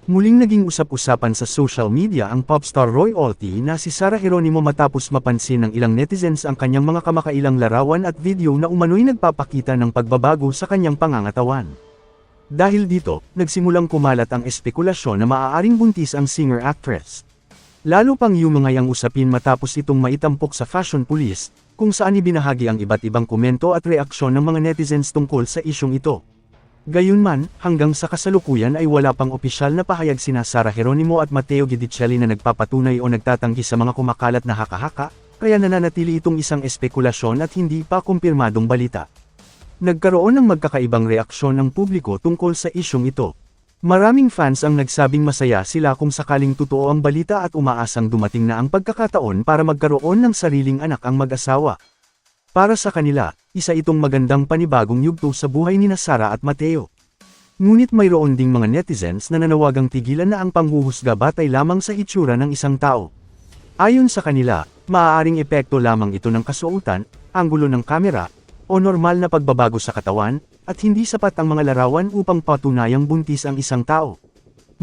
Muling naging usap-usapan sa social media ang popstar royalty na si Sara Geronimo matapos mapansin ng ilang netizens ang kanyang mga kamakailang larawan at video na umano'y nagpapakita ng pagbabago sa kanyang pangangatawan. Dahil dito, nagsimulang kumalat ang espekulasyon na maaaring buntis ang singer-actress. Lalo pang yumungay ang usapin matapos itong maitampok sa Fashion Police, kung saan ibinahagi ang iba't ibang komento at reaksyon ng mga netizens tungkol sa isyong ito. Gayunman, hanggang sa kasalukuyan ay wala pang opisyal na pahayag sina Sara Geronimo at Matteo Guidicelli na nagpapatunay o nagtatanggi sa mga kumakalat na haka-haka, kaya nananatili itong isang espekulasyon at hindi pa kumpirmadong balita. Nagkaroon ng magkakaibang reaksyon ng publiko tungkol sa isyong ito. Maraming fans ang nagsabing masaya sila kung sakaling totoo ang balita at umaasang dumating na ang pagkakataon para magkaroon ng sariling anak ang mag-asawa. Para sa kanila, isa itong magandang panibagong yugto sa buhay ni Sara at Matteo. Ngunit mayroon ding mga netizens na nanawagang tigilan na ang panghuhusga batay lamang sa itsura ng isang tao. Ayon sa kanila, maaaring epekto lamang ito ng kasuotan, anggulo ng kamera, o normal na pagbabago sa katawan, at hindi sapat ang mga larawan upang patunayang buntis ang isang tao.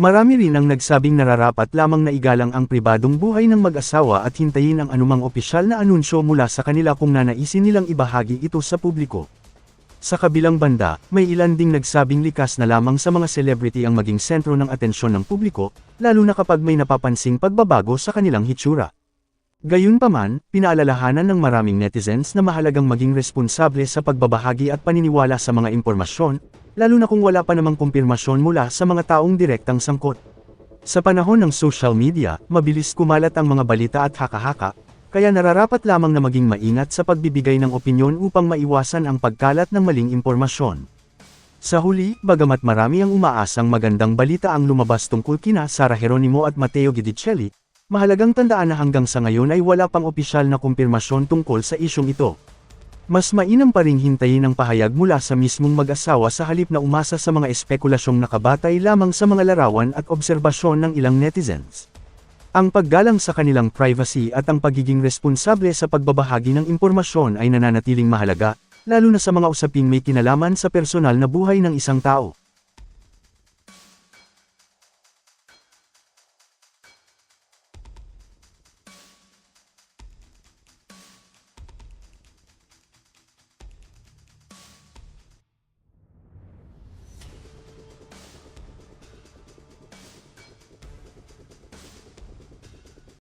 Marami rin ang nagsabing nararapat lamang na igalang ang pribadong buhay ng mag-asawa at hintayin ang anumang opisyal na anunsyo mula sa kanila kung nanaisin nilang ibahagi ito sa publiko. Sa kabilang banda, may ilan ding nagsabing likas na lamang sa mga celebrity ang maging sentro ng atensyon ng publiko, lalo na kapag may napapansing pagbabago sa kanilang hitsura. Gayunpaman, pinaalalahanan ng maraming netizens na mahalagang maging responsable sa pagbabahagi at paniniwala sa mga impormasyon, lalo na kung wala pa namang kumpirmasyon mula sa mga taong direktang sangkot. Sa panahon ng social media, mabilis kumalat ang mga balita at haka-haka, kaya nararapat lamang na maging maingat sa pagbibigay ng opinyon upang maiwasan ang pagkalat ng maling impormasyon. Sa huli, bagamat marami ang umaasang magandang balita ang lumabas tungkol kina Sara Geronimo at Matteo Guidicelli, mahalagang tandaan na hanggang sa ngayon ay wala pang opisyal na kumpirmasyon tungkol sa isyong ito. Mas mainam pa ring hintayin ang pahayag mula sa mismong mag-asawa sa halip na umasa sa mga espekulasyong nakabatay lamang sa mga larawan at obserbasyon ng ilang netizens. Ang paggalang sa kanilang privacy at ang pagiging responsable sa pagbabahagi ng impormasyon ay nananatiling mahalaga, lalo na sa mga usaping may kinalaman sa personal na buhay ng isang tao.